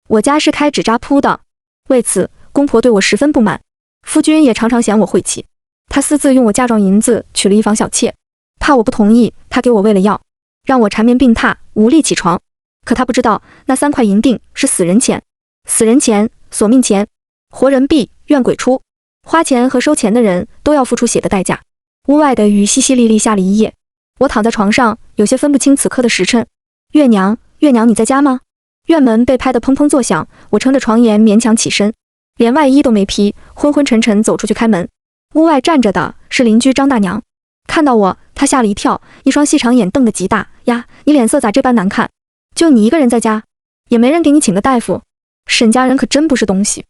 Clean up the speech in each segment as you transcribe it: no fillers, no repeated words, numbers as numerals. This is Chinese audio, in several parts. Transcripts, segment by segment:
我家是开纸扎铺的，为此公婆对我十分不满。夫君也常常嫌我晦气，他私自用我嫁妆银子娶了一房小妾，怕我不同意，他给我喂了药，让我缠绵病榻，无力起床。可他不知道，那3块银锭是死人钱，死人钱、索命钱，活人闭，怨鬼出，花钱和收钱的人都要付出血的代价。屋外的雨淅淅沥沥下了一夜，我躺在床上，有些分不清此刻的时辰。月娘，月娘，你在家吗？院门被拍得砰砰作响，我撑着床沿勉强起身，连外衣都没披，昏昏沉沉走出去开门。屋外站着的是邻居张大娘，看到我，她吓了一跳，一双细长眼瞪得极大。呀，你脸色咋这般难看？就你一个人在家，也没人给你请个大夫？沈家人可真不是东西。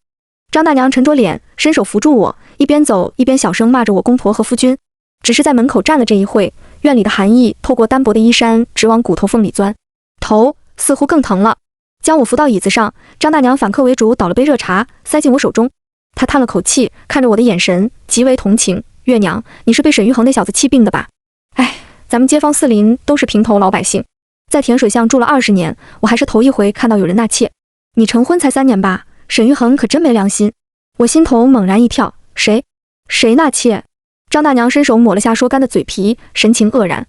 张大娘沉着脸，伸手扶住我，一边走一边小声骂着我公婆和夫君。只是在门口站了这一会，院里的寒意透过单薄的衣衫直往骨头缝里钻，头似乎更疼了。将我扶到椅子上，张大娘反客为主，倒了杯热茶塞进我手中。她叹了口气，看着我的眼神极为同情。月娘，你是被沈玉衡那小子气病的吧？哎，咱们街坊四邻都是平头老百姓，在甜水巷住了20年，我还是头一回看到有人纳妾。你成婚才3年吧？沈玉衡可真没良心。我心头猛然一跳，谁纳妾？张大娘伸手抹了下说干的嘴皮，神情愕然。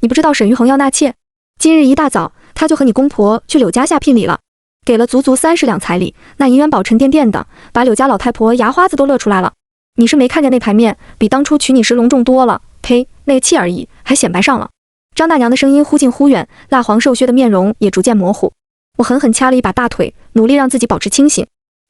你不知道沈玉衡要纳妾？今日一大早，他就和你公婆去柳家下聘礼了，给了足足30两彩礼，那银元宝沉甸甸的，把柳家老太婆牙花子都乐出来了。你是没看见那台面，比当初娶你时隆重多了。呸，那个气而已，还显摆上了。张大娘的声音忽近忽远，蜡黄瘦削的面容也逐渐模糊。我狠狠掐了一把大腿，努力让自己保持清醒。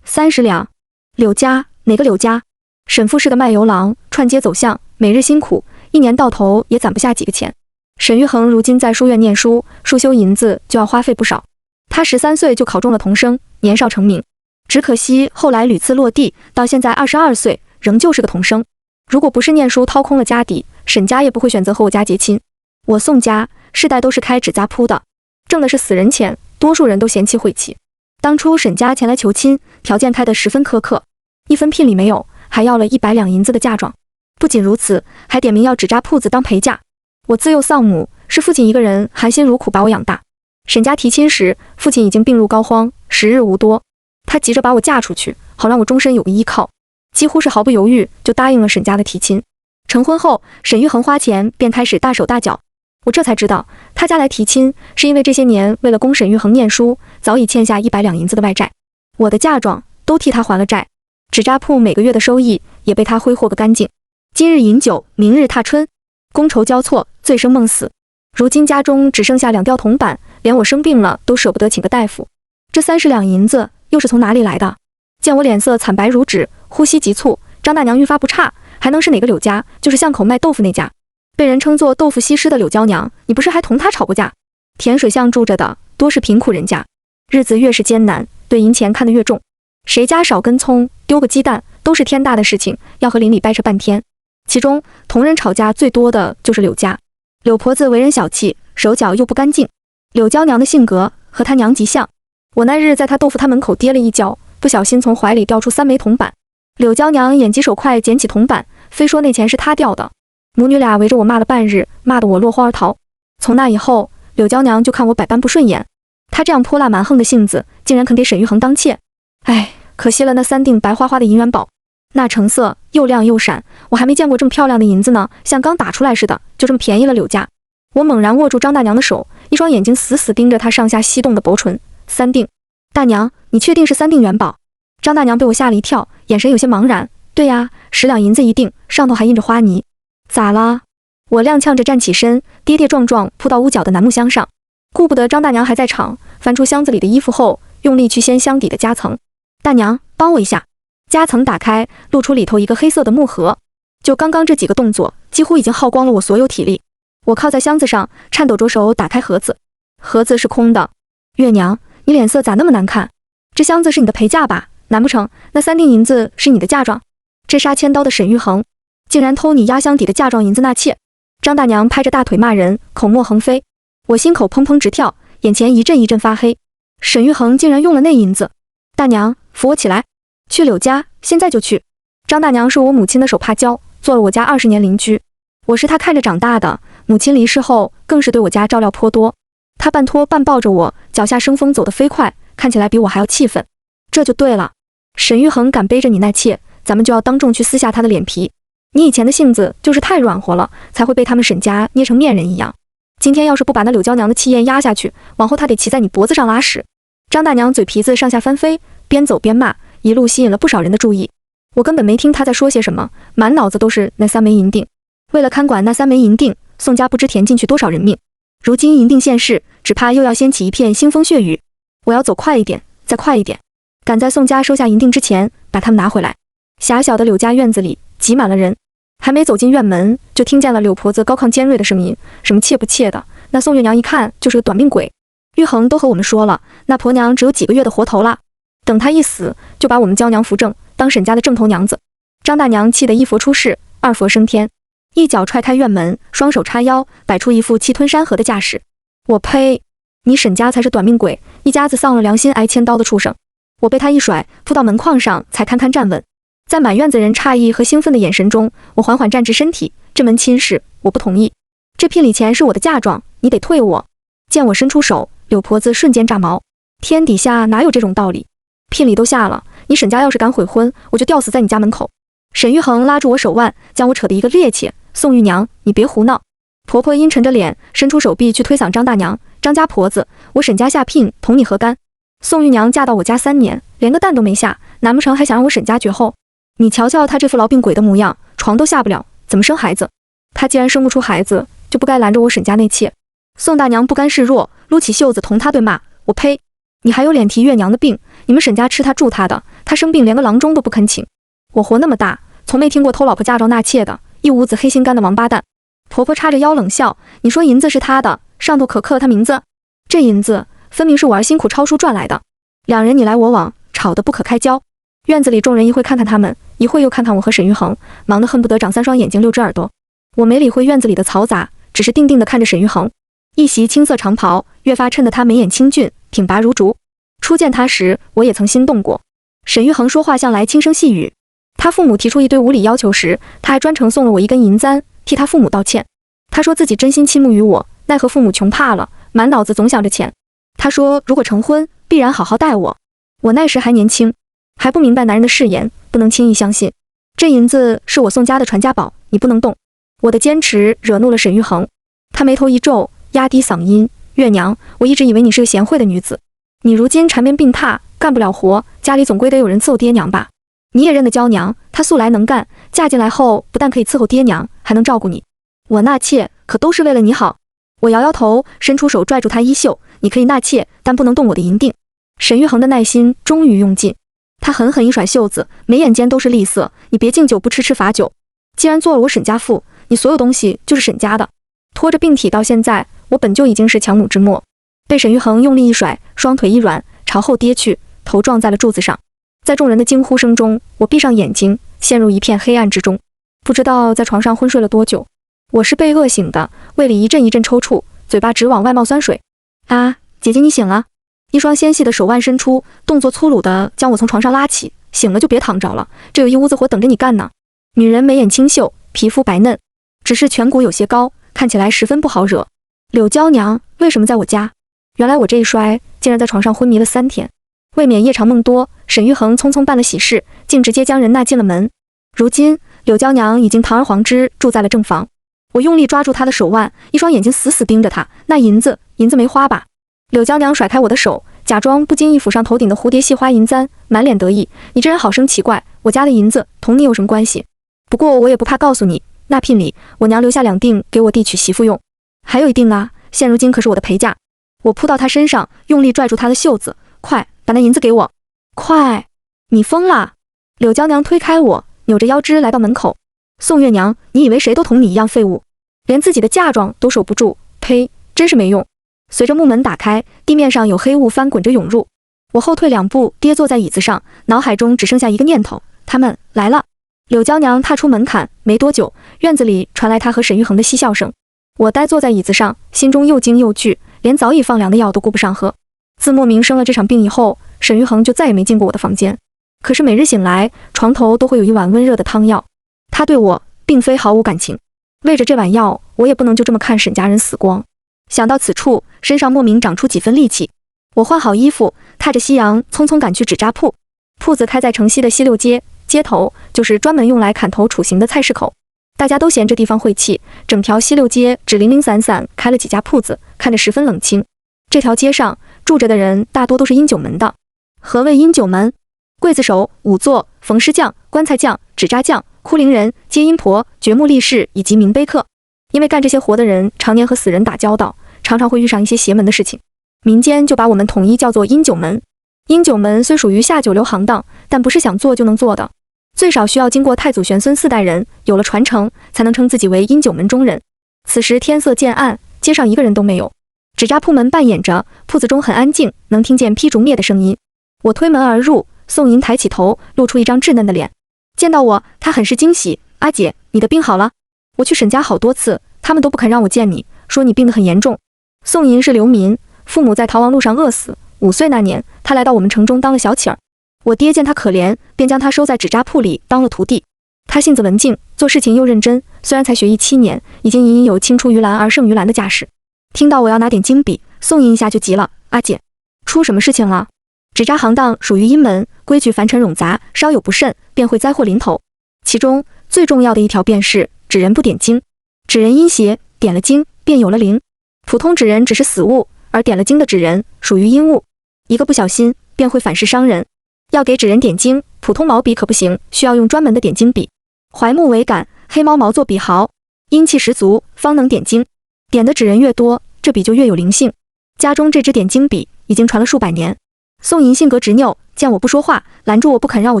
30两？柳家？哪个柳家？沈父是个卖油郎，串街走巷，每日辛苦，一年到头也攒不下几个钱。沈玉衡如今在书院念书，束修银子就要花费不少。他13岁就考中了童生，年少成名，只可惜后来屡次落地，到现在22岁仍旧是个童生。如果不是念书掏空了家底，沈家也不会选择和我家结亲。我宋家世代都是开纸扎铺的，挣的是死人钱，多数人都嫌弃晦气。当初沈家前来求亲，条件开得十分苛刻，一分聘礼没有，还要了100两银子的嫁妆。不仅如此，还点名要纸扎铺子当陪嫁。我自幼丧母，是父亲一个人含辛茹苦把我养大。沈家提亲时，父亲已经病入膏肓，时日无多，他急着把我嫁出去，好让我终身有个依靠，几乎是毫不犹豫就答应了沈家的提亲。成婚后，沈玉衡花钱便开始大手大脚，我这才知道他家来提亲是因为这些年为了供沈玉衡念书，早已欠下100两银子的外债，我的嫁妆都替他还了债，纸扎铺每个月的收益也被他挥霍个干净。今日饮酒，明日踏春，觥筹交错，醉生梦死。如今家中只剩下2吊铜板，连我生病了都舍不得请个大夫。这30两银子又是从哪里来的？见我脸色惨白如纸，呼吸急促，张大娘愈发不差，还能是哪个柳家？就是巷口卖豆腐那家，被人称作豆腐西施的柳娇娘，你不是还同她吵过架？甜水巷住着的多是贫苦人家，日子越是艰难，对银钱看得越重。谁家少根葱，丢个鸡蛋，都是天大的事情，要和邻里掰扯半天。其中同人吵架最多的就是柳家。柳婆子为人小气，手脚又不干净，柳娇娘的性格和她娘极像。我那日在她豆腐摊门口跌了一跤，不小心从怀里掉出3枚铜板，柳娇娘眼疾手快捡起铜板，非说那钱是她掉的。母女俩围着我骂了半日，骂得我落荒而逃。从那以后，柳娇娘就看我百般不顺眼，她这样泼辣蛮横的性子，竟然肯给沈玉衡当妾。哎，可惜了那3锭白花花的银元宝，那成色又亮又闪，我还没见过这么漂亮的银子呢，像刚打出来似的，就这么便宜了柳家。我猛然握住张大娘的手，一双眼睛死死盯着她上下翕动的薄唇。3锭？大娘，你确定是3锭元宝？张大娘被我吓了一跳，眼神有些茫然。对呀，10两银子一锭，上头还印着花泥。咋了？我踉跄着站起身，跌跌撞撞扑到屋角的楠木箱上，顾不得张大娘还在场，翻出箱子里的衣服后，用力去掀箱底的夹层。大娘，帮我一下。夹层打开，露出里头一个黑色的木盒。就刚刚这几个动作，几乎已经耗光了我所有体力。我靠在箱子上，颤抖着手打开盒子，盒子是空的。月娘，你脸色咋那么难看？这箱子是你的陪嫁吧？难不成那3锭银子是你的嫁妆？这杀千刀的沈玉衡，竟然偷你压箱底的嫁妆银子纳妾！张大娘拍着大腿骂人，口沫横飞。我心口砰砰直跳，眼前一阵一阵发黑。沈玉衡竟然用了那银子！大娘，扶我起来，去柳家，现在就去。张大娘是我母亲的手帕胶，做了我家20年邻居，我是她看着长大的。母亲离世后，更是对我家照料颇多。她半拖半抱着我，脚下生风走得飞快，看起来比我还要气愤。这就对了，沈玉恒敢背着你纳妾，咱们就要当众去撕下他的脸皮。你以前的性子就是太软和了，才会被他们沈家捏成面人一样。今天要是不把那柳娇娘的气焰压下去，往后她得骑在你脖子上拉屎。张大娘嘴皮子上下翻飞，边走边骂，一路吸引了不少人的注意。我根本没听她在说些什么，满脑子都是那3枚银锭。为了看管那3枚银锭，宋家不知填进去多少人命。如今银锭现世，只怕又要掀起一片腥风血雨。我要走快一点，再快一点，赶在宋家收下银锭之前把他们拿回来。狭小的柳家院子里挤满了人，还没走进院门，就听见了柳婆子高亢尖锐的声音，什么妾不妾的，那宋月娘一看就是个短命鬼。玉衡都和我们说了，那婆娘只有几个月的活头了，等她一死，就把我们娇娘扶正，当沈家的正头娘子。张大娘气得一佛出世，二佛升天，一脚踹开院门，双手叉腰，摆出一副气吞山河的架势。我呸！你沈家才是短命鬼，一家子丧了良心挨千刀的畜生！我被他一甩，扑到门框上，才堪堪站稳。在满院子人诧异和兴奋的眼神中，我缓缓站直身体。这门亲事我不同意，这聘礼钱是我的嫁妆，你得退我。见我伸出手，柳婆子瞬间炸毛，天底下哪有这种道理？聘礼都下了，你沈家要是敢悔婚，我就吊死在你家门口。沈玉衡拉住我手腕，将我扯得一个趔趄。宋玉娘，你别胡闹！婆婆阴沉着脸，伸出手臂去推搡张大娘。张家婆子，我沈家下聘，同你何干？宋玉娘嫁到我家3年，连个蛋都没下，难不成还想让我沈家绝后？你瞧瞧她这副痨病鬼的模样，床都下不了，怎么生孩子？她既然生不出孩子，就不该拦着我沈家内妾。宋大娘不甘示弱，撸起袖子同她对骂。我呸！你还有脸提月娘的病？你们沈家吃她住她的，她生病连个郎中都不肯请。我活那么大，从没听过偷老婆嫁妆纳妾的，一屋子黑心肝的王八蛋。婆婆叉着腰冷笑，你说银子是她的，上头可刻了她名字？这银子分明是我儿辛苦抄书赚来的。两人你来我往，吵得不可开交。院子里众人一会看看他们，一会又看看我和沈玉衡，忙得恨不得长3双眼睛6只耳朵。我没理会院子里的嘈杂，只是定定地看着沈玉衡。一袭青色长袍，越发衬得她眉眼清俊，挺拔如竹。初见她时，我也曾心动过。沈玉衡说话向来轻声细语，他父母提出一堆无理要求时，他还专程送了我1根银簪，替他父母道歉。他说自己真心倾慕于我，奈何父母穷怕了，满脑子总想着钱。他说如果成婚，必然好好待我。我那时还年轻，还不明白男人的誓言，不能轻易相信。这银子是我宋家的传家宝，你不能动。我的坚持惹怒了沈玉衡，他眉头一皱，压低嗓音：月娘，我一直以为你是个贤惠的女子，你如今缠绵病榻，干不了活，家里总归得有人伺候爹娘吧？你也认得娇娘，她素来能干，嫁进来后不但可以伺候爹娘，还能照顾你。我纳妾可都是为了你好。我摇摇头，伸出手拽住她衣袖：你可以纳妾，但不能动我的银锭。沈玉衡的耐心终于用尽，他狠狠一甩袖子，眉眼间都是厉色：你别敬酒不吃罚酒，既然做了我沈家妇，你所有东西就是沈家的。拖着病体到现在，我本就已经是强弩之末，被沈玉衡用力一甩，双腿一软，朝后跌去，头撞在了柱子上。在众人的惊呼声中，我闭上眼睛，陷入一片黑暗之中，不知道在床上昏睡了多久。我是被饿醒的，胃里一阵一阵抽搐，嘴巴直往外冒酸水。啊，姐姐你醒了！一双纤细的手腕伸出，动作粗鲁地将我从床上拉起。醒了就别躺着了，这有一屋子活等着你干呢。女人眉眼清秀，皮肤白嫩，只是颧骨有些高，看起来十分不好惹。柳娇娘为什么在我家？原来我这一摔，竟然在床上昏迷了3天。未免夜长梦多，沈玉衡匆匆办了喜事，竟直接将人纳进了门。如今柳娇娘已经堂而皇之住在了正房。我用力抓住她的手腕，一双眼睛死死盯着她。那银子没花吧？柳娇娘甩开我的手，假装不经意抚上头顶的蝴蝶细花银簪，满脸得意：你这人好生奇怪，我家的银子同你有什么关系？不过我也不怕告诉你，那聘礼我娘留下2锭给我弟娶媳妇用，还有1锭啊，现如今可是我的陪嫁。我扑到她身上，用力拽住她的袖子：快把那银子给我！快！你疯啦！柳娇娘推开我，扭着腰肢来到门口。宋月娘，你以为谁都同你一样废物，连自己的嫁妆都守不住？呸，真是没用！随着木门打开，地面上有黑雾翻滚着涌入。我后退2步，跌坐在椅子上，脑海中只剩下一个念头：他们来了。柳娇娘踏出门槛，没多久，院子里传来她和沈玉衡的嬉笑声。我呆坐在椅子上，心中又惊又惧，连早已放凉的药都顾不上喝。自莫名生了这场病以后，沈玉衡就再也没进过我的房间。可是每日醒来，床头都会有一碗温热的汤药。他对我并非毫无感情，为着这碗药，我也不能就这么看沈家人死光。想到此处，身上莫名长出几分戾气。我换好衣服，踏着夕阳，匆匆赶去纸扎铺。铺子开在城西的西六街，街头就是专门用来砍头处刑的菜市口。大家都嫌这地方晦气，整条西六街只零零散散开了几家铺子，看着十分冷清。这条街上住着的人大多都是阴九门的。何谓阴九门？刽子手、仵作、缝尸匠、棺材匠、纸扎匠、哭灵人、接阴婆、掘墓力士以及冥碑客。因为干这些活的人常年和死人打交道，常常会遇上一些邪门的事情，民间就把我们统一叫做阴九门。阴九门虽属于下九流行当，但不是想做就能做的，最少需要经过太祖玄孙4代人，有了传承，才能称自己为阴九门中人。此时天色渐暗，街上一个人都没有。纸扎铺门半掩着，铺子中很安静，能听见劈竹灭的声音。我推门而入，宋银抬起头，露出一张稚嫩的脸。见到我，他很是惊喜：“阿姐，你的病好了？我去沈家好多次，他们都不肯让我见你，说你病得很严重。”宋银是流民，父母在逃亡路上饿死，5岁那年，他来到我们城中当了小乞儿。我爹见他可怜，便将他收在纸扎铺里当了徒弟。他性子文静，做事情又认真，虽然才学艺7年，已经隐隐有青出于蓝而胜于蓝的架势。听到我要拿点金笔，宋银一下就急了：“阿姐，出什么事情了？”纸扎行当属于阴门，规矩凡尘冗杂，稍有不慎，便会灾祸临头。其中最重要的一条便是纸人不点睛。纸人阴邪，点了睛便有了灵。普通纸人只是死物，而点了睛的纸人属于阴物，一个不小心便会反噬伤人。要给纸人点睛，普通毛笔可不行，需要用专门的点睛笔，槐木为杆，黑毛毛做笔毫，阴气十足，方能点睛。点的纸人越多，这笔就越有灵性。家中这支点睛笔已经传了数百年。宋银性格执拗，见我不说话，拦住我不肯让我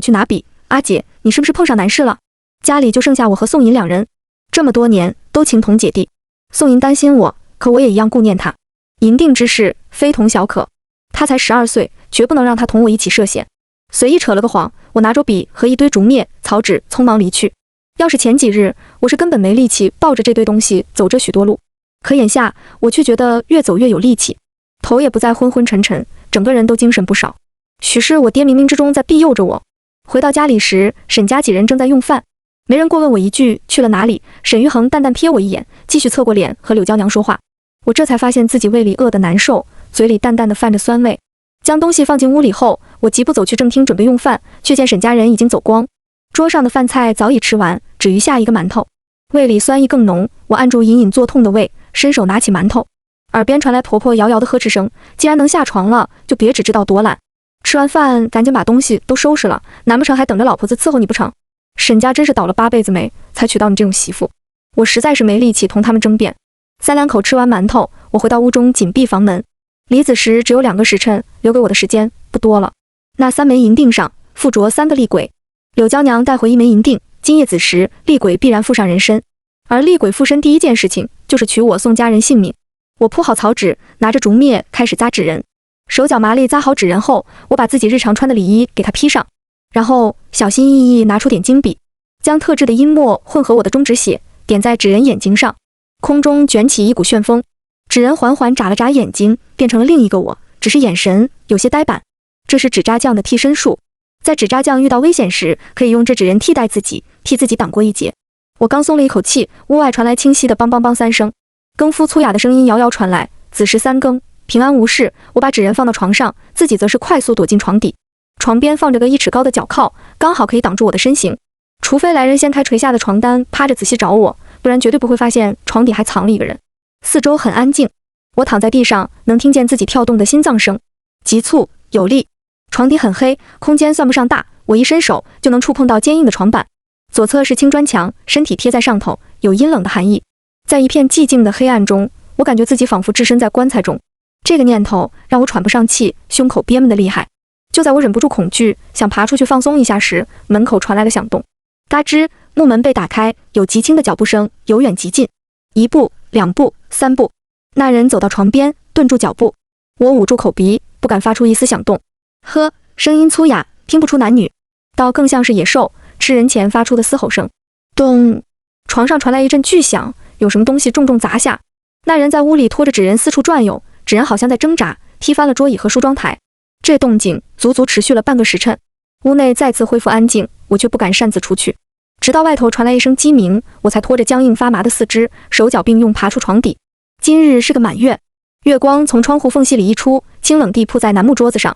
去拿笔。“阿姐，你是不是碰上难事了？”家里就剩下我和宋银2人，这么多年都情同姐弟。宋银担心我，可我也一样顾念他。银锭之事非同小可，他才12岁，绝不能让他同我一起涉险。随意扯了个谎，我拿着笔和一堆竹篾、草纸匆忙离去。要是前几日，我是根本没力气抱着这堆东西走这许多路，可眼下我却觉得越走越有力气，头也不再昏昏沉沉，整个人都精神不少。许是我爹冥冥之中在庇佑着我。回到家里时，沈家几人正在用饭，没人过问我一句去了哪里。沈玉恒淡淡瞥我一眼，继续侧过脸和柳娇娘说话。我这才发现自己胃里饿得难受，嘴里淡淡的泛着酸味。将东西放进屋里后，我急步走去正厅准备用饭，却见沈家人已经走光，桌上的饭菜早已吃完，只余下一个馒头。胃里酸意更浓，我按住隐隐作痛的胃，伸手拿起馒头。耳边传来婆婆摇摇的呵斥声：“既然能下床了，就别只知道躲懒。吃完饭赶紧把东西都收拾了，难不成还等着老婆子伺候你不成？沈家真是倒了8辈子霉，才娶到你这种媳妇。”我实在是没力气同他们争辩。3两口吃完馒头，我回到屋中紧闭房门。离子时只有2个时辰，留给我的时间不多了。那3枚银锭上附着3个厉鬼，柳娇娘带回1枚银锭，今夜子时厉鬼必然附上人身，而厉鬼附身第一件事情就是取我宋家人性命。我铺好草纸，拿着竹篾开始扎纸人。手脚麻利扎好纸人后，我把自己日常穿的里衣给他披上，然后小心翼翼拿出点睛笔，将特制的阴墨混合我的中指血，点在纸人眼睛上。空中卷起一股旋风，纸人缓缓眨了眨眼睛，变成了另一个我，只是眼神有些呆板。这是纸扎匠的替身术，在纸扎匠遇到危险时，可以用这纸人替代自己，替自己挡过一劫。我刚松了一口气，屋外传来清晰的梆梆梆3声，更夫粗哑的声音遥遥传来：“子时3更，平安无事。”我把纸人放到床上，自己则是快速躲进床底。床边放着个1尺高的脚铐，刚好可以挡住我的身形。除非来人掀开垂下的床单，趴着仔细找我，不然绝对不会发现床底还藏了一个人。四周很安静，我躺在地上，能听见自己跳动的心脏声，急促有力。床底很黑，空间算不上大，我一伸手就能触碰到坚硬的床板。左侧是青砖墙，身体贴在上头，有阴冷的寒意。在一片寂静的黑暗中，我感觉自己仿佛置身在棺材中。这个念头让我喘不上气，胸口憋闷得厉害。就在我忍不住恐惧，想爬出去放松一下时，门口传来了响动。嘎吱，木门被打开，有极轻的脚步声，由远及近，1步、2步、3步。那人走到床边，顿住脚步。我捂住口鼻，不敢发出一丝响动。呵，声音粗哑，听不出男女，倒更像是野兽吃人前发出的嘶吼声。咚！床上传来一阵巨响，有什么东西重重砸下。那人在屋里拖着纸人四处转悠，纸人好像在挣扎，踢翻了桌椅和梳妆台。这动静足足持续了半个时辰。屋内再次恢复安静，我却不敢擅自出去，直到外头传来一声鸡鸣，我才拖着僵硬发麻的四肢，手脚并用爬出床底。今日是个满月，月光从窗户缝隙里溢出，清冷地铺在楠木桌子上。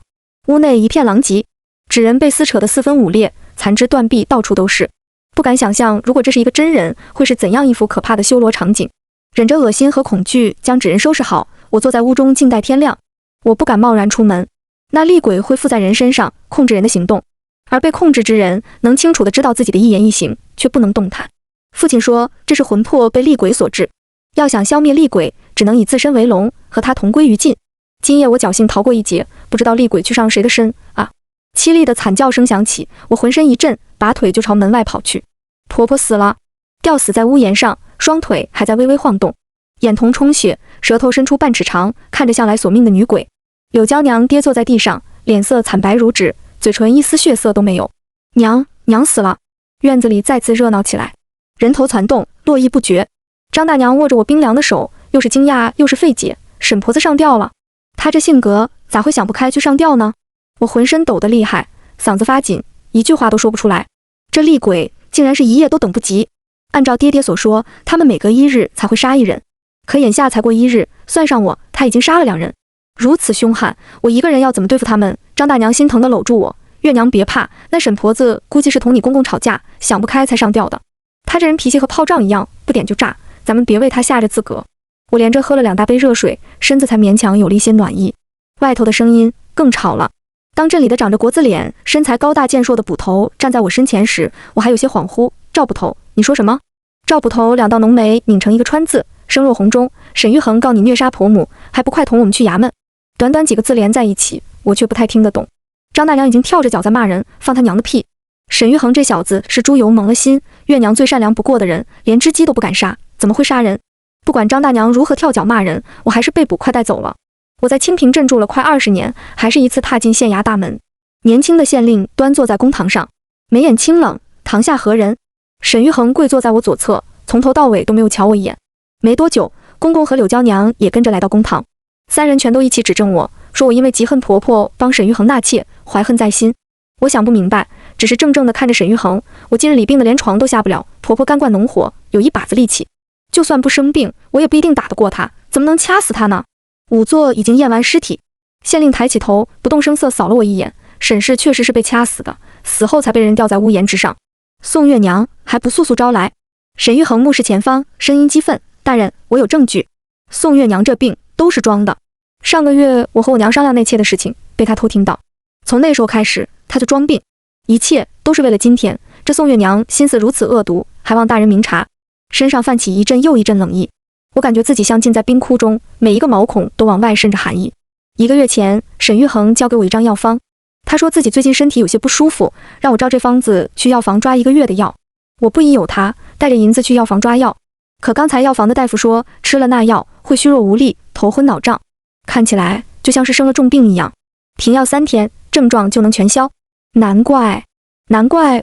屋内一片狼藉，纸人被撕扯得四分五裂，残肢断臂到处都是。不敢想象，如果这是一个真人，会是怎样一幅可怕的修罗场景。忍着恶心和恐惧，将纸人收拾好，我坐在屋中静待天亮。我不敢贸然出门。那厉鬼会附在人身上，控制人的行动，而被控制之人能清楚地知道自己的一言一行，却不能动弹。父亲说，这是魂魄被厉鬼所致，要想消灭厉鬼，只能以自身为龙，和他同归于尽。今夜我侥幸逃过一劫，不知道厉鬼去上谁的身啊！凄厉的惨叫声响起，我浑身一震，拔腿就朝门外跑去。婆婆死了，吊死在屋檐上，双腿还在微微晃动，眼瞳充血，舌头伸出半尺长，看着像来索命的女鬼。柳娇娘跌坐在地上，脸色惨白如纸，嘴唇一丝血色都没有。娘死了！院子里再次热闹起来，人头攒动，络绎不绝。张大娘握着我冰凉的手，又是惊讶又是费解。沈婆子上吊了，她这性格咋会想不开去上吊呢？我浑身抖得厉害，嗓子发紧，一句话都说不出来。这厉鬼竟然是一夜都等不及。按照爹爹所说，他们每隔1日才会杀一人，可眼下才过1日，算上我，他已经杀了2人。如此凶悍，我一个人要怎么对付他们？张大娘心疼地搂住我，月娘别怕，那沈婆子估计是同你公公吵架，想不开才上吊的。她这人脾气和炮仗一样，不点就炸，咱们别为她吓着自个。我连着喝了2大杯热水，身子才勉强有了一些暖意。外头的声音更吵了。当镇里的长着国字脸、身材高大健硕的捕头站在我身前时，我还有些恍惚。赵捕头，你说什么？赵捕头2道浓眉拧成一个川字，声若洪钟。沈玉衡告你虐杀婆母，还不快同我们去衙门？短短几个字连在一起，我却不太听得懂。张大娘已经跳着脚在骂人，放他娘的屁！沈玉衡这小子是猪油蒙了心，月娘最善良不过的人，连只鸡都不敢杀，怎么会杀人？不管张大娘如何跳脚骂人，我还是被捕快带走了。我在清平镇住了快20年，还是一次踏进县衙大门。年轻的县令端坐在公堂上，眉眼清冷，堂下何人？沈玉衡跪坐在我左侧，从头到尾都没有瞧我一眼。没多久，公公和柳娇娘也跟着来到公堂，3人全都一起指证我，说我因为嫉恨婆婆帮沈玉衡纳妾，怀恨在心。我想不明白，只是怔怔地看着沈玉衡。我今日里病得连床都下不了，婆婆干灌浓火，有一把子力气，就算不生病，我也不一定打得过她，怎么能掐死她呢？5座已经验完尸体，县令抬起头，不动声色扫了我一眼。沈氏确实是被掐死的，死后才被人吊在屋檐之上。宋月娘还不速速招来？沈玉衡目视前方，声音激愤：大人，我有证据。宋月娘这病都是装的。上个月我和我娘商量内妾的事情，被她偷听到。从那时候开始，她就装病，一切都是为了今天。这宋月娘心思如此恶毒，还望大人明察。身上泛起一阵又一阵冷意。我感觉自己像浸在冰窟中，每一个毛孔都往外渗着寒意。1个月前，沈玉衡交给我一张药方，他说自己最近身体有些不舒服，让我照这方子去药房抓1个月的药。我不疑有他，带着银子去药房抓药。可刚才药房的大夫说，吃了那药会虚弱无力，头昏脑胀，看起来就像是生了重病一样。停药3天，症状就能全消。难怪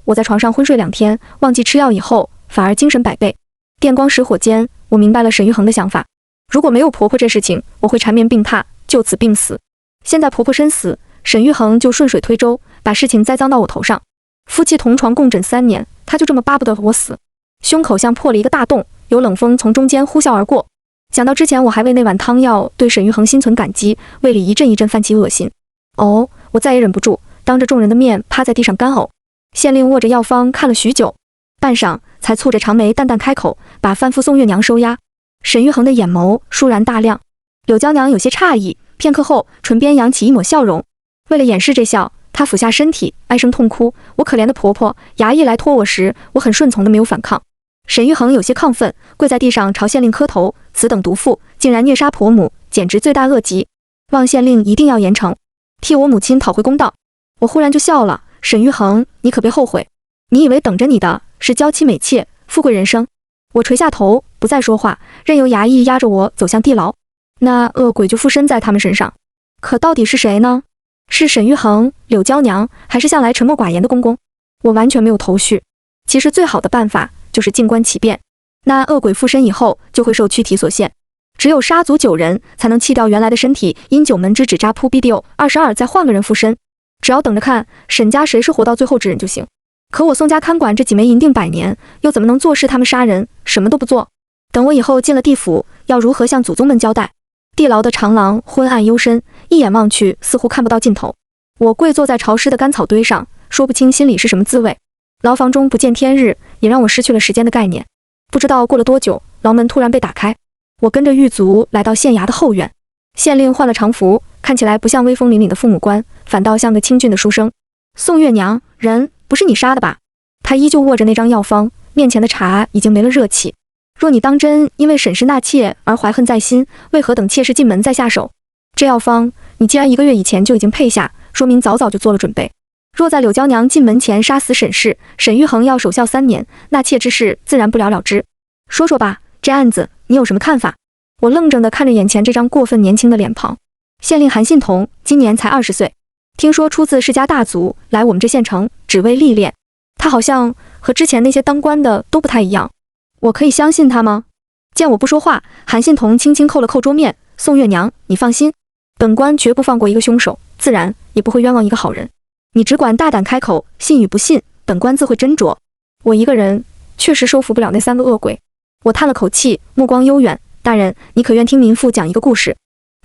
我在床上昏睡2天，忘记吃药以后，反而精神百倍。电光石火间，我明白了沈玉衡的想法。如果没有婆婆这事情，我会缠绵病榻，就此病死。现在婆婆身死，沈玉衡就顺水推舟，把事情栽赃到我头上。夫妻同床共枕3年，他就这么巴不得我死。胸口像破了一个大洞，有冷风从中间呼啸而过。想到之前我还为那碗汤药对沈玉衡心存感激，胃里一阵一阵泛起恶心。我再也忍不住，当着众人的面趴在地上干呕。县令握着药方看了许久，半晌才蹙着长眉淡淡开口，把范夫宋月娘收押。沈玉衡的眼眸倏然大亮，柳娇娘有些诧异，片刻后唇边扬起一抹笑容。为了掩饰这笑，她俯下身体，哀声痛哭。我可怜的婆婆，衙役来拖我时，我很顺从的没有反抗。沈玉衡有些亢奋，跪在地上朝县令磕头：此等毒妇竟然虐杀婆母，简直罪大恶极，望县令一定要严惩，替我母亲讨回公道。我忽然就笑了：沈玉衡，你可别后悔，你以为等着你的是娇妻美妾、富贵人生？我垂下头，不再说话，任由衙役押着我走向地牢。那恶鬼就附身在他们身上，可到底是谁呢？是沈玉衡、柳娇娘，还是向来沉默寡言的公公？我完全没有头绪。其实最好的办法就是静观其变。那恶鬼附身以后，就会受躯体所限，只有杀足9人，才能弃掉原来的身体，因9门之纸扎扑 BDO22，再换个人附身。只要等着看沈家谁是活到最后之人就行。可我宋家看管这几枚银锭100年，又怎么能坐视他们杀人，什么都不做？等我以后进了地府，要如何向祖宗们交代？地牢的长廊昏暗幽深，一眼望去似乎看不到尽头。我跪坐在潮湿的干草堆上，说不清心里是什么滋味。牢房中不见天日，也让我失去了时间的概念。不知道过了多久，牢门突然被打开，我跟着狱卒来到县衙的后院。县令换了常服，看起来不像威风凛凛的父母官，反倒像个清俊的书生。宋月娘，人不是你杀的吧？他依旧握着那张药方，面前的茶已经没了热气。若你当真因为审视纳妾而怀恨在心，为何等妾室进门再下手？这药方你既然1个月以前就已经配下，说明早早就做了准备。若在柳娇娘进门前杀死沈氏，沈玉衡要守孝3年，纳妾之事自然不了了之。说说吧，这案子你有什么看法？我愣怔地看着眼前这张过分年轻的脸庞。县令韩信同今年才20岁，听说出自世家大族，来我们这县城只为历练。他好像和之前那些当官的都不太一样，我可以相信他吗？见我不说话，韩信同轻轻扣了扣桌面。宋月娘，你放心，本官绝不放过一个凶手，自然也不会冤枉一个好人。你只管大胆开口，信与不信，本官自会斟酌。我一个人确实收服不了那3个恶鬼。我叹了口气，目光悠远。大人，你可愿听民妇讲一个故事？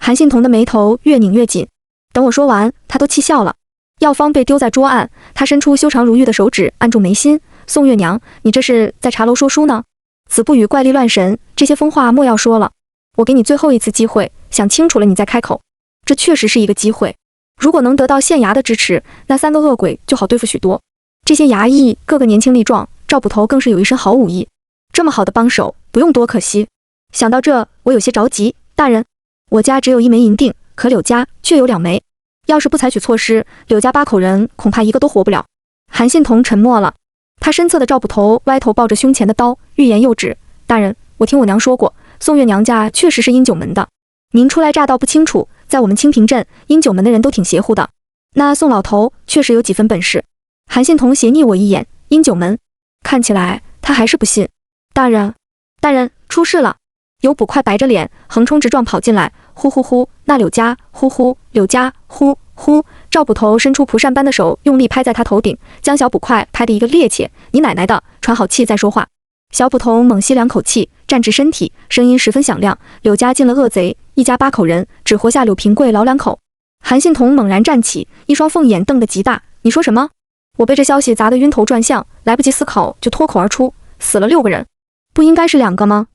韩信同的眉头越拧越紧，等我说完，他都气笑了。药方被丢在桌案，他伸出修长如玉的手指按住眉心。宋月娘，你这是在茶楼说书呢？子不语怪力乱神，这些疯话莫要说了。我给你最后一次机会，想清楚了你再开口。这确实是一个机会，如果能得到县衙的支持，那3个恶鬼就好对付许多。这些衙役个个年轻力壮，赵捕头更是有一身好武艺，这么好的帮手，不用多可惜。想到这，我有些着急。大人，我家只有1枚银锭，可柳家却有2枚。要是不采取措施，柳家8口人恐怕一个都活不了。韩信同沉默了，他身侧的赵捕头歪头抱着胸前的刀，欲言又止。大人，我听我娘说过，宋月娘家确实是阴九门的。您初来乍到不清楚，在我们清平镇，阴九门的人都挺邪乎的。那宋老头确实有几分本事。韩信同斜睨我一眼，阴九门，看起来他还是不信。大人，大人，出事了！有捕快白着脸横冲直撞跑进来，呼呼呼，那柳家，呼呼，柳家，呼呼。赵捕头伸出蒲扇般的手，用力拍在他头顶，将小捕快拍得一个趔趄。你奶奶的，喘好气再说话。小捕头猛吸2口气，站直身体，声音十分响亮。柳家进了恶贼，一家8口人，只活下柳平贵老2口。韩信同猛然站起，一双凤眼瞪得极大。你说什么？我被这消息砸得晕头转向，来不及思考就脱口而出，死了6个人，不应该是2个吗？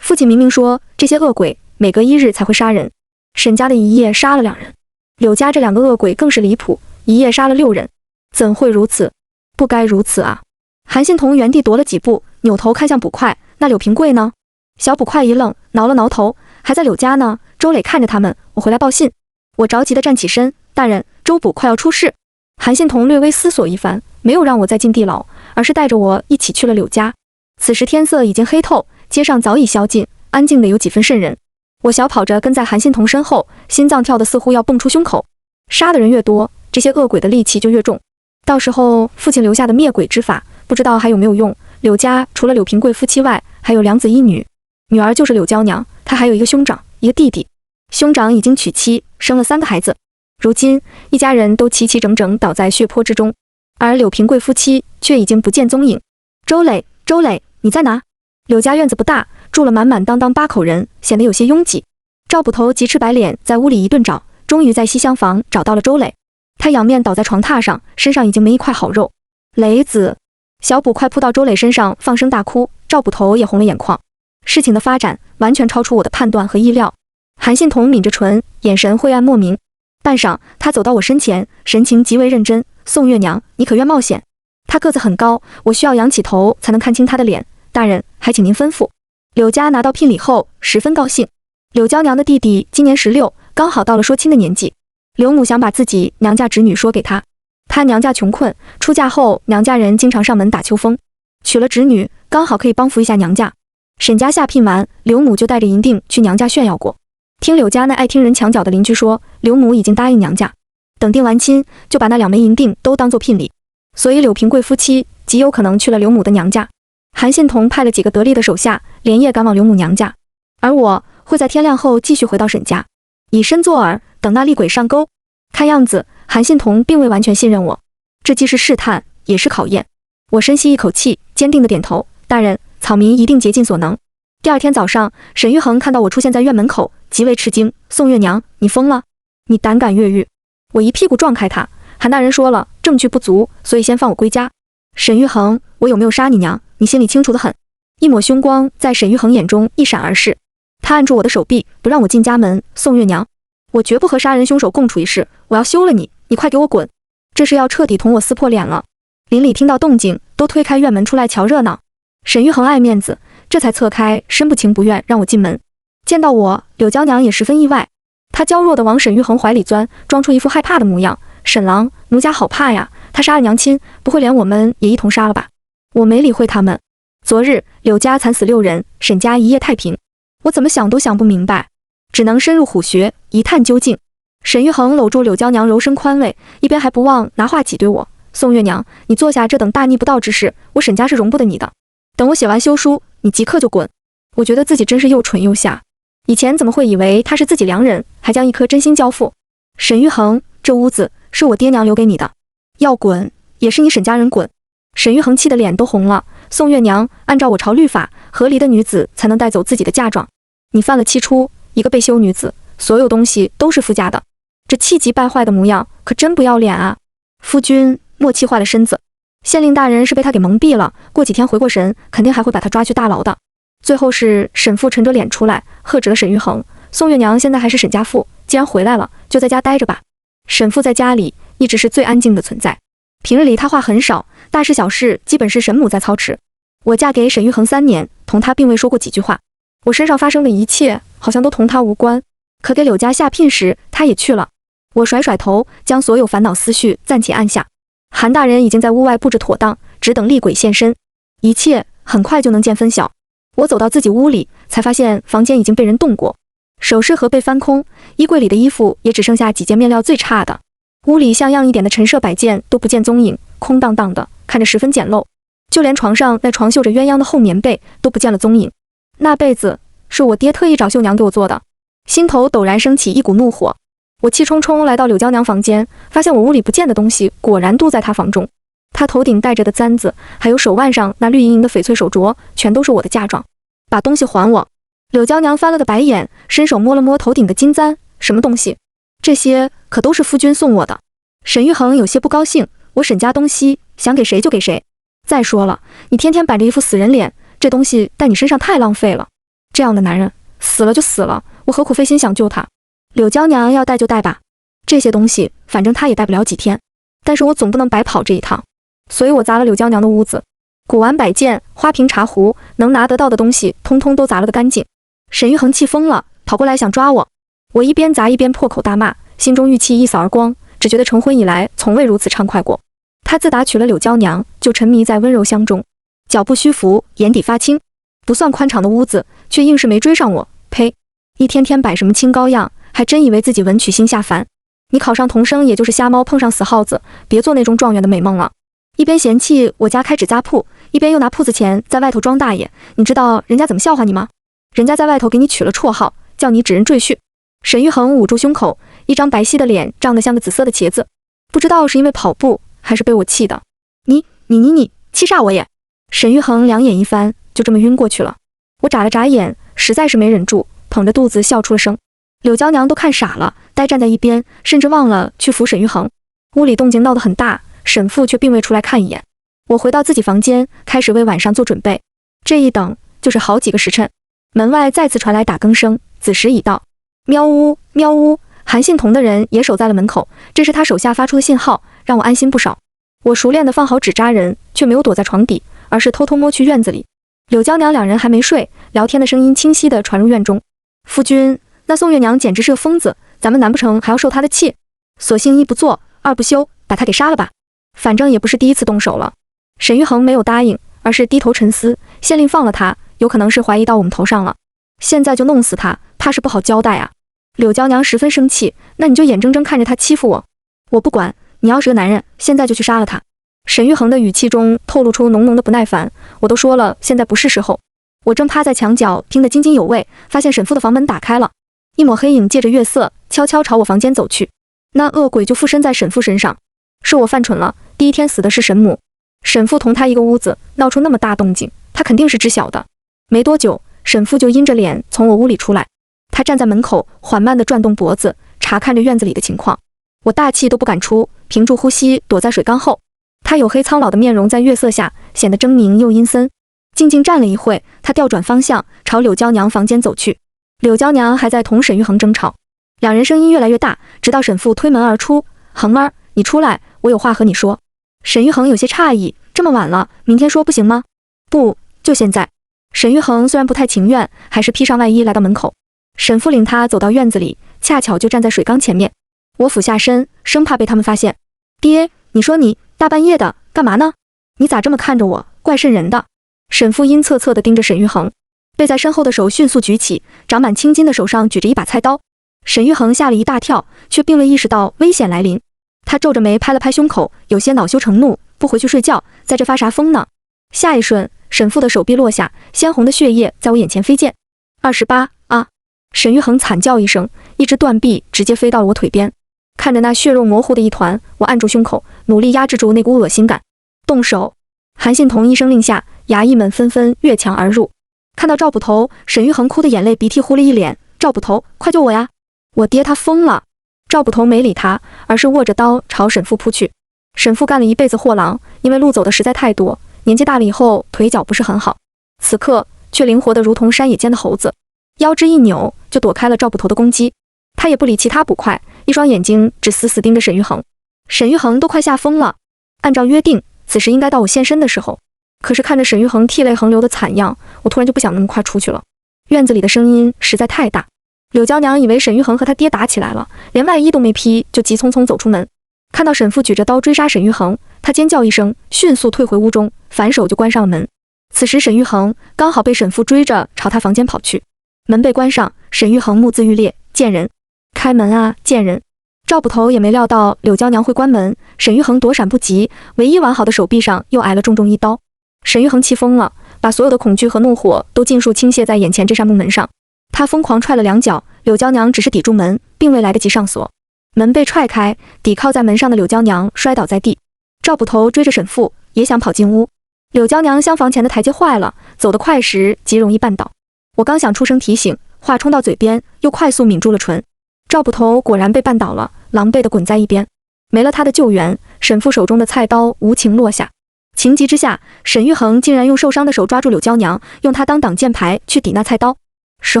父亲明明说这些恶鬼每隔1日才会杀人，沈家的一夜杀了2人，柳家这2个恶鬼更是离谱，一夜杀了6人，怎会如此？不该如此啊！韩信同原地踱了几步，扭头看向捕快，那柳平贵呢？小捕快一愣，挠了挠头，还在柳家呢。周磊看着他们，我回来报信。我着急地站起身，大人，周捕快要出事。韩信同略微思索一番，没有让我再进地牢，而是带着我一起去了柳家。此时天色已经黑透，街上早已宵禁，安静的有几分瘆人。我小跑着跟在韩信同身后，心脏跳得似乎要蹦出胸口。杀的人越多，这些恶鬼的戾气就越重，到时候父亲留下的灭鬼之法，不知道还有没有用。柳家除了柳平贵夫妻外，还有2子1女，女儿就是柳娇娘，她还有一个兄长，一个弟弟。兄长已经娶妻，生了3个孩子，如今一家人都齐齐整整倒在血泊之中，而柳平贵夫妻却已经不见踪影。周磊，周磊，你在哪？柳家院子不大，住了满满当当8口人，显得有些拥挤。赵捕头急赤白脸在屋里一顿找，终于在西厢房找到了周磊。他仰面倒在床榻上，身上已经没一块好肉。雷子！小捕快扑到周磊身上，放声大哭。赵捕头也红了眼眶。事情的发展完全超出我的判断和意料。韩信同抿着唇，眼神晦暗莫名。半晌，他走到我身前，神情极为认真。宋月娘，你可愿冒险？他个子很高，我需要仰起头才能看清他的脸。大人，还请您吩咐。柳家拿到聘礼后十分高兴。柳娇娘的弟弟今年16，刚好到了说亲的年纪。柳母想把自己娘家侄女说给他。她娘家穷困，出嫁后娘家人经常上门打秋风，娶了侄女刚好可以帮扶一下娘家。沈家下聘完，柳母就带着银锭去娘家炫耀过。听柳家那爱听人墙角的邻居说，柳母已经答应娘家，等定完亲就把那2枚银锭都当做聘礼，所以柳平贵夫妻极有可能去了柳母的娘家。韩信同派了几个得力的手下，连夜赶往柳母娘家，而我会在天亮后继续回到沈家，以身作饵，等那厉鬼上钩。看样子，韩信同并未完全信任我，这既是试探，也是考验。我深吸一口气，坚定地点头：大人，草民一定竭尽所能。第2天早上，沈玉衡看到我出现在院门口，极为吃惊：宋月娘，你疯了？你胆敢越狱！我一屁股撞开他。韩大人说了，证据不足，所以先放我归家。沈玉衡，我有没有杀你娘，你心里清楚得很。一抹凶光在沈玉衡眼中一闪而逝，他按住我的手臂，不让我进家门。宋月娘，我绝不和杀人凶手共处一室，我要休了你，你快给我滚！这是要彻底同我撕破脸了。邻里听到动静，都推开院门出来瞧热闹。沈玉衡爱面子，这才侧开身不情不愿让我进门。见到我，柳娇娘也十分意外，她娇弱地往沈玉衡怀里钻，装出一副害怕的模样。沈郎，奴家好怕呀，他杀了娘亲，不会连我们也一同杀了吧？我没理会他们。昨日柳家惨死6人，沈家一夜太平，我怎么想都想不明白，只能深入虎穴一探究竟。沈玉衡搂住柳娇娘，柔声宽慰，一边还不忘拿话挤兑我：宋月娘，你做下这等大逆不道之事，我沈家是容不得你的。等我写完休书，你即刻就滚。我觉得自己真是又蠢又瞎，以前怎么会以为他是自己良人，还将一颗真心交付？沈玉衡，这屋子是我爹娘留给你的，要滚也是你沈家人滚。沈玉衡气得脸都红了。宋月娘，按照我朝律法，合离的女子才能带走自己的嫁妆，你犯了7出，一个被休女子，所有东西都是夫家的，这气急败坏的模样可真不要脸啊！夫君莫气坏了身子，县令大人是被他给蒙蔽了，过几天回过神，肯定还会把他抓去大牢的。最后是沈父沉着脸出来喝止了沈玉衡：宋月娘现在还是沈家妇，既然回来了，就在家待着吧。沈父在家里一直是最安静的存在，平日里他话很少，大事小事基本是沈母在操持。我嫁给沈玉衡3年，同他并未说过几句话，我身上发生的一切好像都同他无关。可给柳家下聘时，他也去了。我甩甩头，将所有烦恼思绪暂且按下。韩大人已经在屋外布置妥当，只等厉鬼现身，一切很快就能见分晓。我走到自己屋里，才发现房间已经被人动过，首饰盒被翻空，衣柜里的衣服也只剩下几件面料最差的。屋里像样一点的陈设摆件都不见踪影，空荡荡的，看着十分简陋。就连床上那床绣着鸳鸯的厚棉被都不见了踪影，那被子是我爹特意找绣娘给我做的。心头陡然升起一股怒火，我气冲冲来到柳娇娘房间，发现我屋里不见的东西果然都在她房中。她头顶戴着的簪子，还有手腕上那绿莹莹的翡翠手镯，全都是我的嫁妆。把东西还我！柳娇娘翻了个白眼，伸手摸了摸头顶的金簪，什么东西？这些可都是夫君送我的。沈玉衡有些不高兴，我沈家东西想给谁就给谁。再说了，你天天摆着一副死人脸，这东西在你身上太浪费了。这样的男人死了就死了，我何苦费心想救他？柳娇娘要带就带吧，这些东西反正他也带不了几天，但是我总不能白跑这一趟，所以我砸了柳娇娘的屋子，古玩摆件、花瓶茶壶，能拿得到的东西通通都砸了个干净。沈玉衡气疯了，跑过来想抓我，我一边砸一边破口大骂，心中郁气一扫而光，只觉得成婚以来从未如此畅快过。他自打娶了柳娇娘，就沉迷在温柔乡中，脚步虚浮，眼底发青，不算宽敞的屋子，却硬是没追上我。呸！一天天摆什么清高样，还真以为自己文曲星下凡。你考上童生也就是瞎猫碰上死耗子，别做那种状元的美梦了。一边嫌弃我家开纸扎铺，一边又拿铺子钱在外头装大爷，你知道人家怎么笑话你吗？人家在外头给你取了绰号，叫你指认赘婿。沈玉衡捂住胸口，一张白皙的脸胀得像个紫色的茄子，不知道是因为跑步还是被我气的。你气煞我也！沈玉衡两眼一翻，就这么晕过去了。我眨了眨眼，实在是没忍住，捧着肚子笑出了声。柳娇娘都看傻了，呆站在一边，甚至忘了去扶沈玉衡。屋里动静闹得很大，沈父却并未出来看一眼。我回到自己房间，开始为晚上做准备。这一等就是好几个时辰，门外再次传来打更声，子时已到。喵呜喵呜，韩信同的人也守在了门口，这是他手下发出的信号，让我安心不少。我熟练地放好纸扎人，却没有躲在床底，而是偷偷摸去院子里。柳娇娘两人还没睡，聊天的声音清晰地传入院中。夫君，那宋月娘简直是个疯子，咱们难不成还要受她的气？索性一不做二不休，把她给杀了吧，反正也不是第一次动手了。沈玉衡没有答应，而是低头沉思。县令放了他，有可能是怀疑到我们头上了，现在就弄死他，怕是不好交代啊。柳娇娘十分生气，那你就眼睁睁看着他欺负我，我不管，你要是个男人，现在就去杀了他。沈玉衡的语气中透露出浓浓的不耐烦，我都说了，现在不是时候。我正趴在墙角听得津津有味，发现沈父的房门打开了，一抹黑影借着月色悄悄朝我房间走去。那恶鬼就附身在沈父身上，是我犯蠢了，第一天死的是沈母。沈父同他一个屋子，闹出那么大动静，他肯定是知晓的。没多久，沈父就阴着脸从我屋里出来，他站在门口缓慢地转动脖子，查看着院子里的情况。我大气都不敢出，屏住呼吸躲在水缸后。他黝黑苍老的面容在月色下显得狰狞又阴森。静静站了一会，他调转方向朝柳娇娘房间走去。柳娇娘还在同沈玉恒争吵，两人声音越来越大，直到沈父推门而出：“恒儿，你出来，我有话和你说。”沈玉恒有些诧异，这么晚了，明天说不行吗？不，就现在。沈玉恒虽然不太情愿，还是披上外衣来到门口。沈父领他走到院子里，恰巧就站在水缸前面。我俯下身，生怕被他们发现。爹，你说你大半夜的干嘛呢？你咋这么看着我，怪瘆人的。沈父阴恻恻地盯着沈玉恒，背在身后的手迅速举起，长满青筋的手上举着一把菜刀。沈玉恒吓了一大跳，却并未意识到危险来临。他皱着眉拍了拍胸口，有些恼羞成怒，不回去睡觉，在这发啥疯呢？下一瞬，沈父的手臂落下，鲜红的血液在我眼前飞溅。28啊！沈玉恒惨叫一声，一只断臂直接飞到了我腿边。看着那血肉模糊的一团，我按住胸口，努力压制住那股恶心感。动手！韩信同一声令下，衙役们纷纷越墙而入。看到赵捕头，沈玉恒哭得眼泪鼻涕糊了一脸。赵捕头，快救我呀！我爹他疯了！赵捕头没理他，而是握着刀朝沈父扑去。沈父干了一辈子货郎，因为路走的实在太多，年纪大了以后腿脚不是很好，此刻却灵活得如同山野间的猴子，腰肢一扭就躲开了赵捕头的攻击。他也不理其他捕快，一双眼睛只死死盯着沈玉恒。沈玉恒都快吓疯了。按照约定，此时应该到我现身的时候，可是看着沈玉恒涕泪横流的惨样，我突然就不想那么快出去了。院子里的声音实在太大，柳娇娘以为沈玉恒和他爹打起来了，连外衣都没披，就急匆匆走出门。看到沈父举着刀追杀沈玉恒，他尖叫一声，迅速退回屋中，反手就关上了门。此时沈玉恒刚好被沈父追着朝他房间跑去，门被关上，沈玉恒目眦欲裂：“贱人，开门啊，贱人！”赵捕头也没料到柳娇娘会关门，沈玉恒躲闪不及，唯一完好的手臂上又挨了重重一刀。沈玉恒气疯了，把所有的恐惧和怒火都尽数倾泻在眼前这扇木门上。他疯狂踹了2脚，柳娇娘只是抵住门，并未来得及上锁。门被踹开，抵靠在门上的柳娇娘摔倒在地。赵捕头追着沈父，也想跑进屋。柳娇娘厢房前的台阶坏了，走得快时极容易绊倒。我刚想出声提醒，话冲到嘴边，又快速抿住了唇。赵捕头果然被绊倒了，狼狈地滚在一边。没了他的救援，沈父手中的菜刀无情落下。情急之下，沈玉恒竟然用受伤的手抓住柳娇娘，用她当挡箭牌去抵那菜刀。时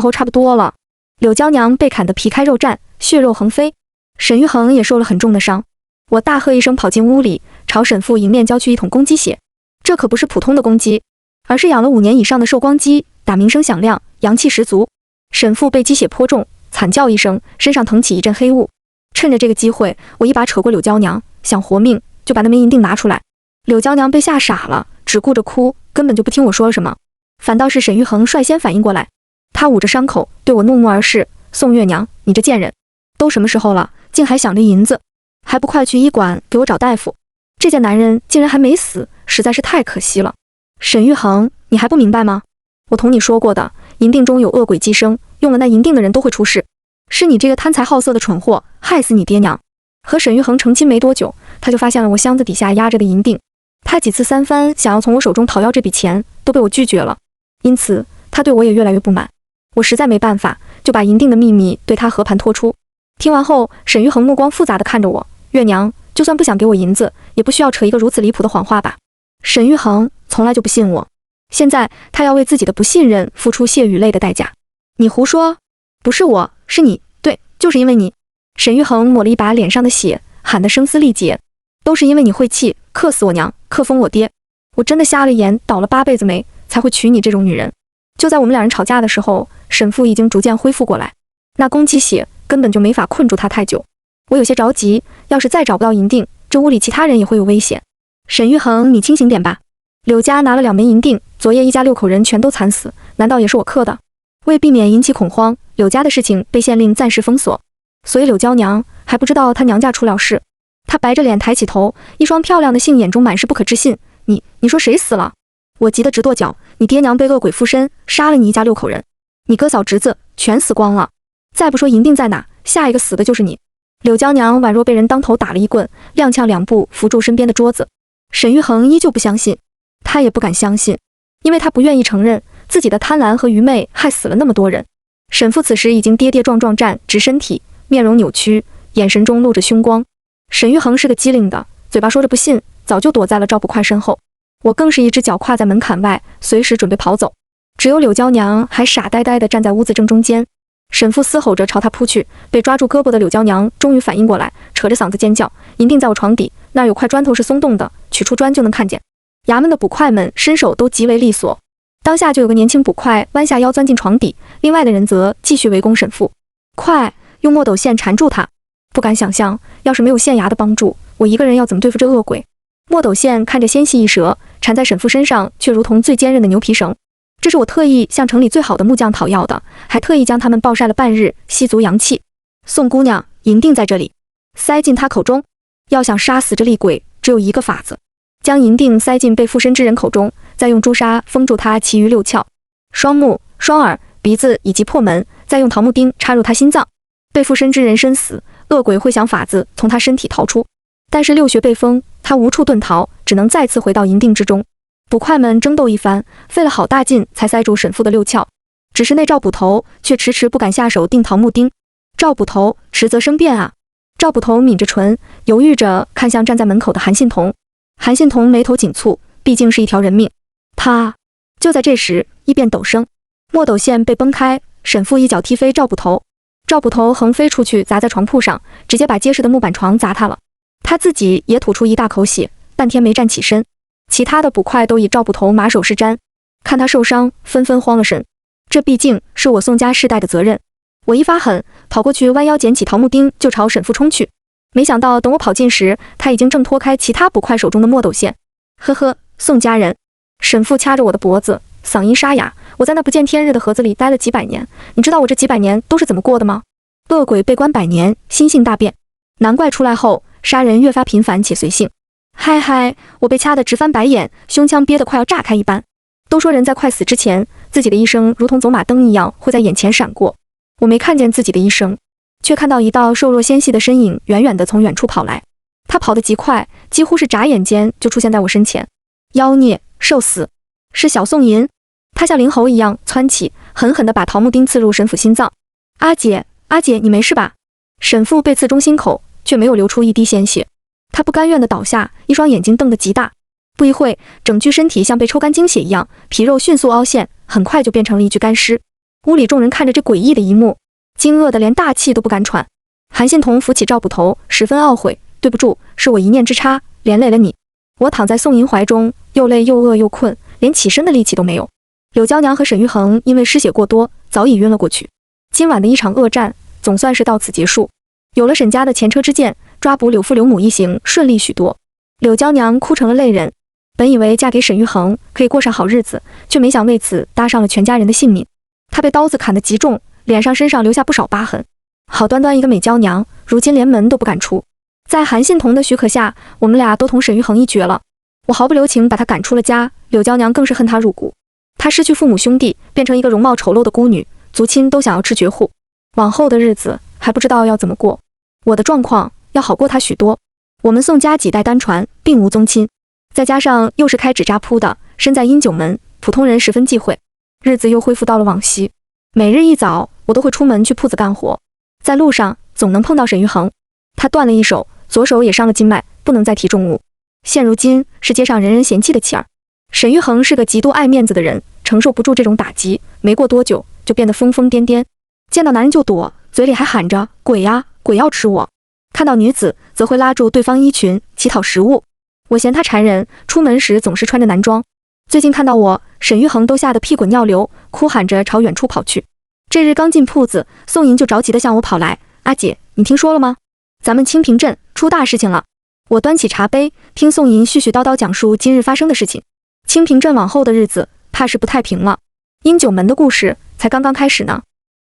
候差不多了，柳娇娘被砍得皮开肉绽，血肉横飞。沈玉恒也受了很重的伤。我大喝一声跑进屋里，朝沈父迎面浇去一桶公鸡血。这可不是普通的公鸡，而是养了5年以上的寿光鸡，打鸣声响亮，阳气十足。沈父被鸡血泼中，惨叫一声，身上腾起一阵黑雾。趁着这个机会，我一把扯过柳娇娘，想活命就把那枚银锭拿出来。柳娇娘被吓傻了，只顾着哭，根本就不听我说了什么。反倒是沈玉恒率先反应过来，他捂着伤口对我怒目而视：“宋月娘，你这贱人，都什么时候了，竟还想着银子，还不快去医馆给我找大夫！这件男人竟然还没死，实在是太可惜了。”沈玉恒，你还不明白吗？我同你说过的，银锭中有恶鬼寄生，用了那银锭的人都会出事。是你这个贪财好色的蠢货，害死你爹娘！和沈玉恒成亲没多久，他就发现了我箱子底下压着的银锭。他几次3番想要从我手中讨要这笔钱，都被我拒绝了，因此他对我也越来越不满。我实在没办法，就把银锭的秘密对他和盘托出。听完后，沈玉恒目光复杂地看着我：“月娘，就算不想给我银子，也不需要扯一个如此离谱的谎话吧？”沈玉恒从来就不信我，现在他要为自己的不信任付出血与泪的代价。你胡说，不是我，是你，对，就是因为你。沈玉恒抹了一把脸上的血，喊得声嘶力竭：“都是因为你晦气，克死我娘，克疯我爹！我真的瞎了眼，倒了8辈子霉，才会娶你这种女人。”就在我们2人吵架的时候，沈父已经逐渐恢复过来，那公鸡血根本就没法困住他太久。我有些着急，要是再找不到银锭，这屋里其他人也会有危险。沈玉恒，你清醒点吧。柳家拿了2枚银锭，昨夜一家6口人全都惨死，难道也是我刻的？为避免引起恐慌，柳家的事情被县令暂时封锁，所以柳娇娘还不知道她娘家出了事。她白着脸抬起头，一双漂亮的杏眼中满是不可置信：“你说谁死了？”我急得直跺脚：“你爹娘被恶鬼附身，杀了你一家6口人，你哥嫂侄子全死光了。再不说银锭在哪，下一个死的就是你。”柳娇娘宛若被人当头打了一棍，踉跄2步扶住身边的桌子。沈玉恒依旧不相信，他也不敢相信，因为他不愿意承认自己的贪婪和愚昧害死了那么多人。沈父此时已经跌跌撞撞站直身体，面容扭曲，眼神中露着凶光。沈玉恒是个机灵的，嘴巴说着不信，早就躲在了赵捕快身后。我更是一只脚跨在门槛外，随时准备跑走。只有柳娇娘还傻呆呆地站在屋子正中间。沈父嘶吼着朝她扑去，被抓住胳膊的柳娇娘终于反应过来，扯着嗓子尖叫：“银锭在我床底，那儿有块砖头是松动的，取出砖就能看见。”衙门的捕快们身手都极为利索，当下就有个年轻捕快弯下腰钻进床底，另外的人则继续围攻沈父。快用墨斗线缠住他！不敢想象，要是没有县衙的帮助，我一个人要怎么对付这恶鬼？墨斗线看着纤细一折，缠在沈父身上却如同最坚韧的牛皮绳。这是我特意向城里最好的木匠讨要的，还特意将它们暴晒了半日，吸足阳气。宋姑娘，银锭在这里，塞进他口中。要想杀死这厉鬼，只有一个法子，将银锭塞进被附身之人口中，再用朱砂封住他其余6窍、双目、双耳、鼻子以及破门，再用桃木钉插入他心脏。被附身之人身死，恶鬼会想法子从他身体逃出，但是6穴被封，他无处遁逃，只能再次回到银锭之中。捕快们争斗一番，费了好大劲才塞住沈父的6窍，只是那赵捕头却迟迟不敢下手钉桃木钉。赵捕头，迟则生变啊！赵捕头抿着唇，犹豫着看向站在门口的韩信同。韩信同眉头紧蹙，毕竟是一条人命。他就在这时，一变陡声，墨斗线被崩开，沈父一脚踢飞赵捕头，赵捕头横飞出去，砸在床铺上，直接把结实的木板床砸塌了。他自己也吐出一大口血，半天没站起身。其他的捕快都以赵捕头马首是瞻，看他受伤，纷纷慌了神。这毕竟是我宋家世代的责任。我一发狠，跑过去弯腰捡起桃木钉，就朝沈父冲去。没想到等我跑近时，他已经挣脱开其他捕快手中的墨斗线。呵呵，宋家人。沈父掐着我的脖子，嗓音沙哑：“我在那不见天日的盒子里待了几百年，你知道我这几百年都是怎么过的吗？恶鬼被关100年，心性大变，难怪出来后杀人越发频繁且随性。”嗨嗨，我被掐得直翻白眼，胸腔憋得快要炸开一般。都说人在快死之前，自己的一生如同走马灯一样会在眼前闪过。我没看见自己的一生，却看到一道瘦弱纤细的身影远远地从远处跑来。他跑得极快，几乎是眨眼间就出现在我身前。妖孽，受死！是小宋银。他像灵猴一样窜起，狠狠地把桃木钉刺入沈父心脏。阿姐，阿姐，你没事吧？沈父被刺中心口，却没有流出一滴鲜血。他不甘愿地倒下，一双眼睛瞪得极大。不一会，整具身体像被抽干精血一样，皮肉迅速凹陷，很快就变成了一具干尸。屋里众人看着这诡异的一幕，惊愕得连大气都不敢喘。韩信同扶起赵捕头，十分懊悔：“对不住，是我一念之差，连累了你。”我躺在宋银怀中，又累又饿又困，连起身的力气都没有。柳娇娘和沈玉恒因为失血过多，早已晕了过去。今晚的一场恶战总算是到此结束。有了沈家的前车之鉴，抓捕柳父柳母一行顺利许多。柳娇娘哭成了泪人，本以为嫁给沈玉恒可以过上好日子，却没想为此搭上了全家人的性命。她被刀子砍得极重，脸上身上留下不少疤痕。好端端一个美娇娘，如今连门都不敢出。在韩信同的许可下，我们俩都同沈玉恒一决了。我毫不留情把她赶出了家，柳娇娘更是恨她入骨。她失去父母兄弟，变成一个容貌丑陋的孤女，族亲都想要吃绝户。往后的日子还不知道要怎么过。我的状况要好过她许多。我们宋家几代单传，并无宗亲，再加上又是开纸扎铺的，身在阴九门，普通人十分忌讳。日子又恢复到了往昔，每日一早我都会出门去铺子干活，在路上总能碰到沈玉恒。他断了一手，左手也伤了筋脉，不能再提重物。现如今是街上人人嫌弃的妻儿。沈玉恒是个极度爱面子的人，承受不住这种打击，没过多久就变得疯疯癫癫，见到男人就躲，嘴里还喊着鬼呀，鬼要吃我。看到女子则会拉住对方衣裙乞讨食物。我嫌他缠人，出门时总是穿着男装。最近看到我，沈玉恒都吓得屁滚尿流，哭喊着朝远处跑去。这日刚进铺子，宋银就着急地向我跑来：“阿姐，你听说了吗？咱们清平镇出大事情了。”我端起茶杯，听宋银絮絮叨叨讲述今日发生的事情。清平镇往后的日子怕是不太平了。阴九门的故事才刚刚开始呢。